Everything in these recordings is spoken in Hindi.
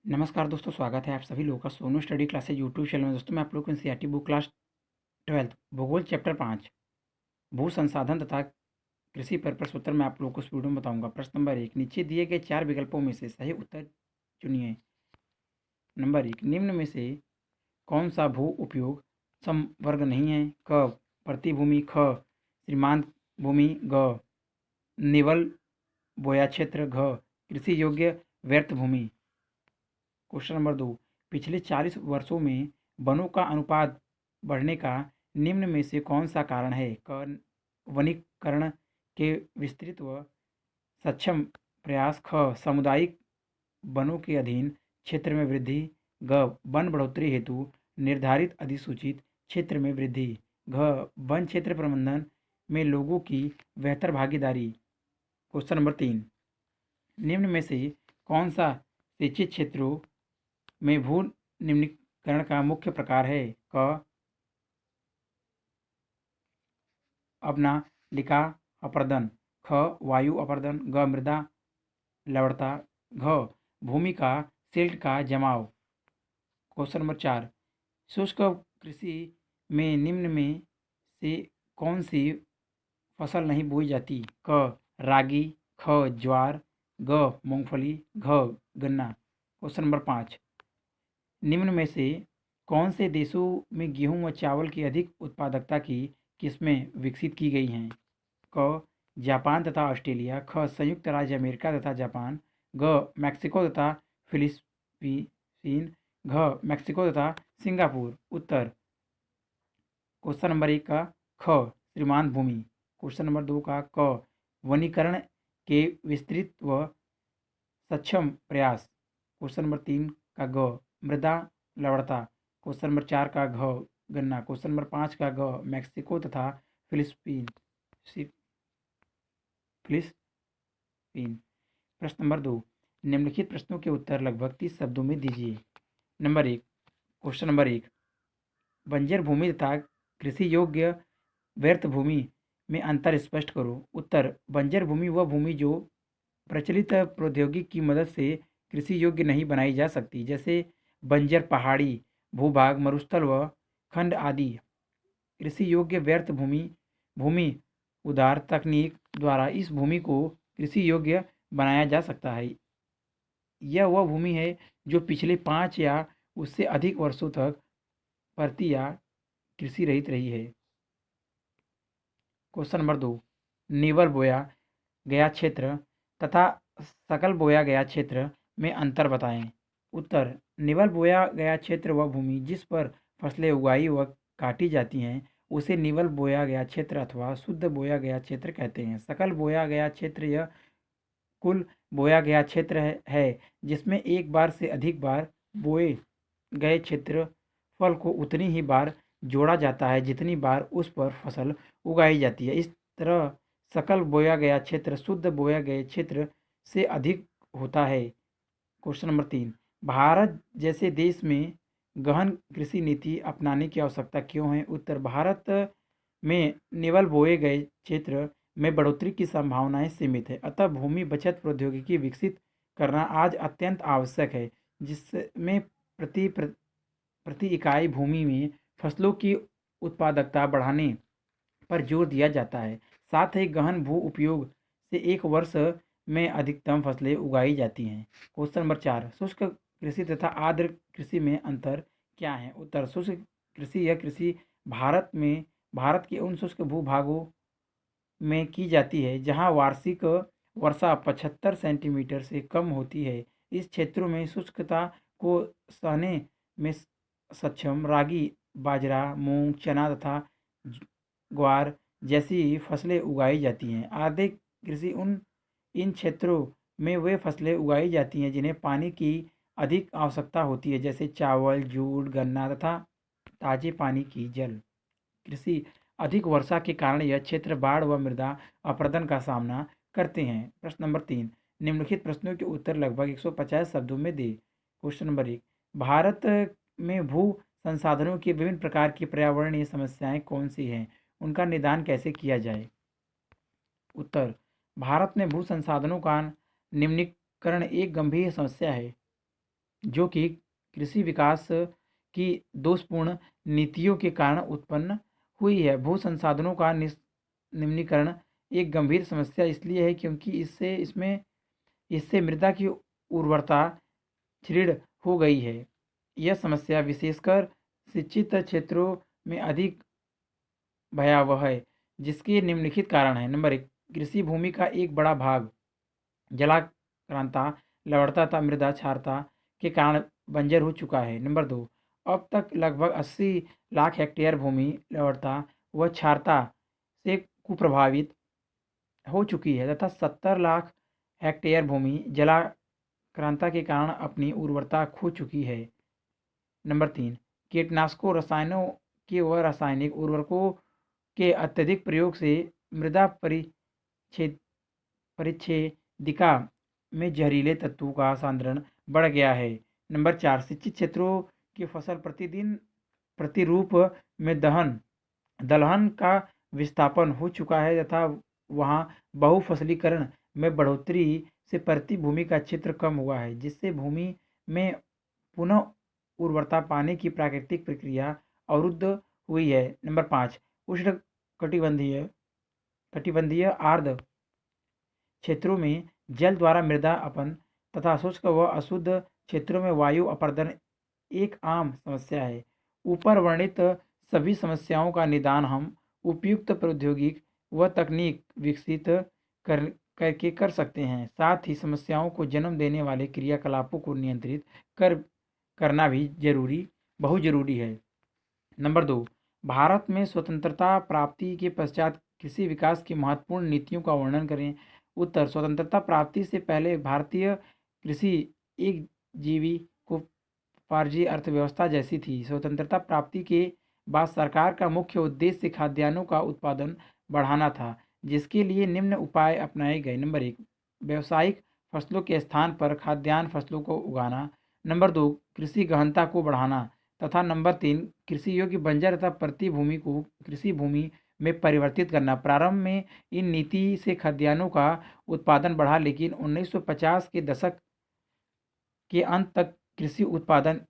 नमस्कार दोस्तों, स्वागत है आप सभी लोगों का Sonu study classes YouTube channel में। दोस्तों, मैं आप लोगों को एनसीईआरटी बुक क्लास 12 भूगोल चैप्टर 5 भू संसाधन तथा कृषि पर प्रश्न उत्तर मैं आप लोगों को इस वीडियो में बताऊंगा। प्रश्न नंबर 1, नीचे दिए गए 4 विकल्पों में से सही उत्तर चुनिए। नंबर 1, निम्न में से कौन सा भू उपयोग समवर्ग नहीं है? क प्रतिभूमि, ख सीमांत भूमि, ग निवल बोया क्षेत्र, घ कृषि योग्य व्यर्थ भूमि। क्वेश्चन नंबर 2, पिछले 40 वर्षों में वनों का अनुपात बढ़ने का निम्न में से कौन सा कारण है? क वनीकरण के विस्तृत व सक्षम प्रयास, ख सामुदायिक वनों के अधीन क्षेत्र में वृद्धि, ग वन बढ़ोतरी हेतु निर्धारित अधिसूचित क्षेत्र में वृद्धि, घ वन क्षेत्र प्रबंधन में लोगों की बेहतर भागीदारी। क्वेश्चन नंबर 3, निम्न में से कौन सा सिंचित क्षेत्रों में भू निम्नीकरण का मुख्य प्रकार है? क अवनालिका अपर्दन, ख वायु अपर्दन, ग मृदा लवणता, घ भूमि का सिल्ट का जमाव। क्वेश्चन नंबर 4, शुष्क कृषि में निम्न में से कौन सी फसल नहीं बोई जाती? क रागी, ख ज्वार, ग मूंगफली, घ गन्ना। क्वेश्चन नंबर 5, निम्न में से कौन से देशों में गेहूं व चावल की अधिक उत्पादकता की किस्में विकसित की गई हैं? क जापान तथा ऑस्ट्रेलिया, ख संयुक्त राज्य अमेरिका तथा जापान, ग मैक्सिको तथा फिलीपीन, घ मैक्सिको तथा सिंगापुर। उत्तर क्वेश्चन नंबर 1 का ख श्रीमान भूमि, क्वेश्चन नंबर 2 का क वनीकरण के विस्तृत व सक्षम प्रयास, क्वेश्चन नंबर 3 का ग मृदा लवणता, क्वेश्चन नंबर 4 का घ गन्ना, क्वेश्चन नंबर 5 का ग मैक्सिको तथा फिलिस्पीन फिलिस्पीन। प्रश्न नंबर 2, निम्नलिखित प्रश्नों के उत्तर लगभग 30 शब्दों में दीजिए। नंबर 1, क्वेश्चन नंबर 1, बंजर भूमि तथा कृषि योग्य व्यर्थ भूमि में अंतर स्पष्ट करो। उत्तर, बंजर भूमि वह भूमि जो प्रचलित प्रौद्योगिकी की मदद से कृषि योग्य नहीं बनाई जा सकती, जैसे बंजर पहाड़ी भूभाग, मरुस्थल व खंड आदि। कृषि योग्य व्यर्थ भूमि भूमि उदार तकनीक द्वारा इस भूमि को कृषि योग्य बनाया जा सकता है। यह वह भूमि है जो पिछले 5 या उससे अधिक वर्षों तक परती या कृषि रहित रही है। क्वेश्चन नंबर 2, निवल बोया गया क्षेत्र तथा सकल बोया गया क्षेत्र में अंतर बताएं। उत्तर, निवल बोया गया क्षेत्र वह भूमि जिस पर फसलें उगाई व काटी जाती हैं उसे निवल बोया गया क्षेत्र अथवा शुद्ध बोया गया क्षेत्र कहते हैं। सकल बोया गया क्षेत्र यह कुल बोया गया क्षेत्र है जिसमें एक बार से अधिक बार बोए गए क्षेत्रफल को उतनी ही बार जोड़ा जाता है जितनी बार उस पर फसल उगाई जाती है। इस तरह सकल बोया गया क्षेत्र शुद्ध बोया गए क्षेत्र से अधिक होता है। क्वेश्चन नंबर 3, भारत जैसे देश में गहन कृषि नीति अपनाने की आवश्यकता क्यों है? उत्तर, भारत में निवल बोए गए क्षेत्र में बढ़ोतरी की संभावनाएं सीमित है, अतः भूमि बचत प्रौद्योगिकी विकसित करना आज अत्यंत आवश्यक है, जिसमें प्रति इकाई भूमि में फसलों की उत्पादकता बढ़ाने पर जोर दिया जाता है। साथ ही गहन भू उपयोग से एक वर्ष में अधिकतम फसलें उगाई जाती हैं। क्वेश्चन नंबर 4, शुष्क कृषि तथा आर्द्र कृषि में अंतर क्या है? उत्तर, शुष्क कृषि यह कृषि भारत के उन शुष्क भूभागों में की जाती है जहाँ वार्षिक वर्षा 75 सेंटीमीटर से कम होती है। इस क्षेत्रों में शुष्कता को सहने में सक्षम रागी, बाजरा, मूंग, चना तथा ग्वार जैसी फसलें उगाई जाती हैं। आर्द्र कृषि इन क्षेत्रों में वे फसलें उगाई जाती हैं जिन्हें पानी की अधिक आवश्यकता होती है, जैसे चावल, जूट, गन्ना तथा ताजे पानी की जल कृषि। अधिक वर्षा के कारण यह क्षेत्र बाढ़ व मृदा अपरदन का सामना करते हैं। प्रश्न नंबर 3, निम्नलिखित प्रश्नों के उत्तर लगभग 150 शब्दों में दें। क्वेश्चन नंबर 1, भारत में भू संसाधनों की विभिन्न प्रकार की पर्यावरणीय समस्याएं कौन सी हैं? उनका निदान कैसे किया जाए? उत्तर, भारत में भू संसाधनों का निम्नीकरण एक गंभीर समस्या है। जो कि कृषि विकास की दोषपूर्ण नीतियों के कारण उत्पन्न हुई है। भू संसाधनों का निम्नीकरण एक गंभीर समस्या इसलिए है क्योंकि इससे मृदा की उर्वरता क्षीण हो गई है। यह समस्या विशेषकर सिंचित क्षेत्रों में अधिक भयावह है, जिसके निम्नलिखित कारण हैं। नंबर 1, कृषि भूमि का एक बड़ा भाग जलाक्रांता, लवणता तथा मृदा क्षारता के कारण बंजर हो चुका है। नंबर 2, अब तक लगभग 80 लाख हेक्टेयर भूमि लवणता व क्षारता से कुप्रभावित हो चुकी है तथा 70 लाख हेक्टेयर भूमि जलाक्रांता के कारण अपनी उर्वरता खो चुकी है। नंबर 3, कीटनाशकों, रसायनों के व रासायनिक उर्वरकों के अत्यधिक प्रयोग से मृदा परिच्छेदिका में जहरीले तत्वों का सांद्रण बढ़ गया है। नंबर 4, सिंचित क्षेत्रों की फसल प्रतिरूप में दलहन का विस्थापन हो चुका है तथा वहाँ बहुफसलीकरण में बढ़ोतरी से प्रति भूमि का क्षेत्र कम हुआ है, जिससे भूमि में पुनः उर्वरता पाने की प्राकृतिक प्रक्रिया अवरुद्ध हुई है। नंबर 5, उष्ण कटिबंधीय कटिबंधीय आर्द्र क्षेत्रों में जल द्वारा मृदा अपन तथा शुष्क व अशुद्ध क्षेत्रों में वायु अपर्दन एक आम समस्या है। ऊपर वर्णित सभी समस्याओं का निदान हम उपयुक्त प्रौद्योगिक व तकनीक विकसित करके कर सकते हैं। साथ ही समस्याओं को जन्म देने वाले क्रियाकलापों को नियंत्रित करना भी बहुत ज़रूरी है। नंबर 2, भारत में स्वतंत्रता प्राप्ति के पश्चात कृषि विकास की महत्वपूर्ण नीतियों का वर्णन करें। उत्तर, स्वतंत्रता प्राप्ति से पहले भारतीय कृषि एक जीविकोपार्जी अर्थव्यवस्था जैसी थी। स्वतंत्रता प्राप्ति के बाद सरकार का मुख्य उद्देश्य खाद्यान्नों का उत्पादन बढ़ाना था, जिसके लिए निम्न उपाय अपनाए गए। नंबर 1, व्यावसायिक फसलों के स्थान पर खाद्यान्न फसलों को उगाना। नंबर 2, कृषि गहनता को बढ़ाना तथा नंबर 3, कृषि योग्य बंजर तथा प्रति भूमि को कृषि भूमि में परिवर्तित करना। प्रारंभ में इन नीति से खाद्यान्नों का उत्पादन बढ़ा, लेकिन 1950 के दशक के अंत तक कृषि उत्पादन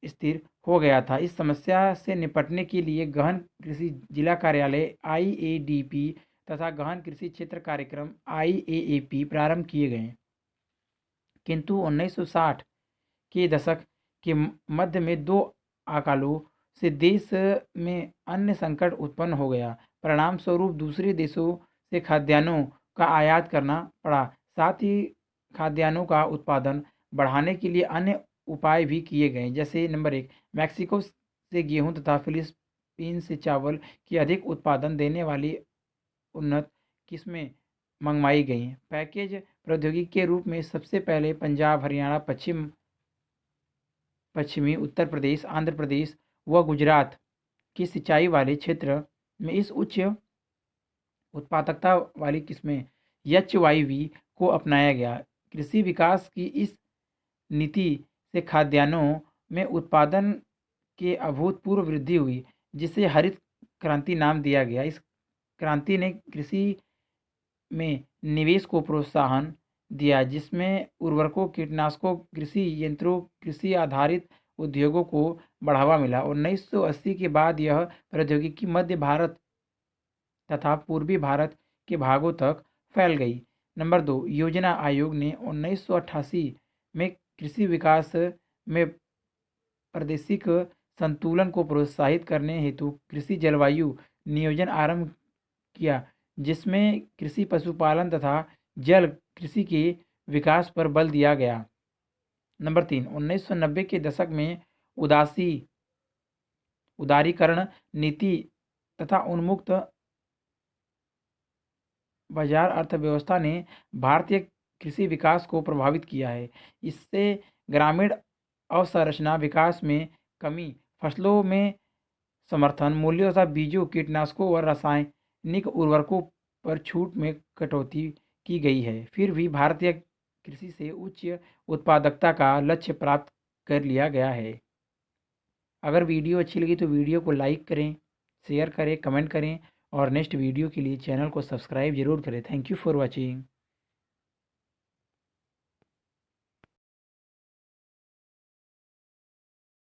स्थिर हो गया था। इस समस्या से निपटने के लिए गहन कृषि जिला कार्यालय IADP तथा गहन कृषि क्षेत्र कार्यक्रम IAAP प्रारंभ किए गए, किंतु 1960 के दशक के मध्य में दो अकालों से देश में अन्य संकट उत्पन्न हो गया। परिणाम स्वरूप दूसरे देशों से खाद्यान्नों का आयात करना पड़ा। साथ ही खाद्यान्नों का उत्पादन बढ़ाने के लिए अन्य उपाय भी किए गए, जैसे नंबर 1, मैक्सिको से गेहूं तथा फिलीपीन से चावल की अधिक उत्पादन देने वाली उन्नत किस्में मंगवाई गईं। पैकेज प्रौद्योगिकी के रूप में सबसे पहले पंजाब, हरियाणा, पश्चिमी उत्तर प्रदेश, आंध्र प्रदेश व गुजरात की सिंचाई वाले क्षेत्र में इस उच्च उत्पादकता वाली किस्में HYV को अपनाया गया। कृषि विकास की इस नीति से खाद्यान्नों में उत्पादन के अभूतपूर्व वृद्धि हुई, जिसे हरित क्रांति नाम दिया गया। इस क्रांति ने कृषि में निवेश को प्रोत्साहन दिया, जिसमें उर्वरकों, कीटनाशकों, कृषि यंत्रों, कृषि आधारित उद्योगों को बढ़ावा मिला। 1980 के बाद यह प्रौद्योगिकी मध्य भारत तथा पूर्वी भारत के भागों तक फैल गई। नंबर 2, योजना आयोग ने 1988 में कृषि विकास में प्रादेशिक संतुलन को प्रोत्साहित करने हेतु कृषि जलवायु नियोजन आरंभ किया, जिसमें कृषि, पशुपालन तथा जल कृषि के विकास पर बल दिया गया। नंबर 3, 1990 के दशक में उदारीकरण नीति तथा उन्मुक्त बाजार अर्थव्यवस्था ने भारतीय कृषि विकास को प्रभावित किया है। इससे ग्रामीण अवसंरचना विकास में कमी, फसलों में समर्थन मूल्यों तथा बीजों, कीटनाशकों और रासायनिक उर्वरकों पर छूट में कटौती की गई है। फिर भी भारतीय कृषि से उच्च उत्पादकता का लक्ष्य प्राप्त कर लिया गया है। अगर वीडियो अच्छी लगी तो वीडियो को लाइक करें, शेयर करें, कमेंट करें और नेक्स्ट वीडियो के लिए चैनल को सब्सक्राइब जरूर करें। Thank you for watching.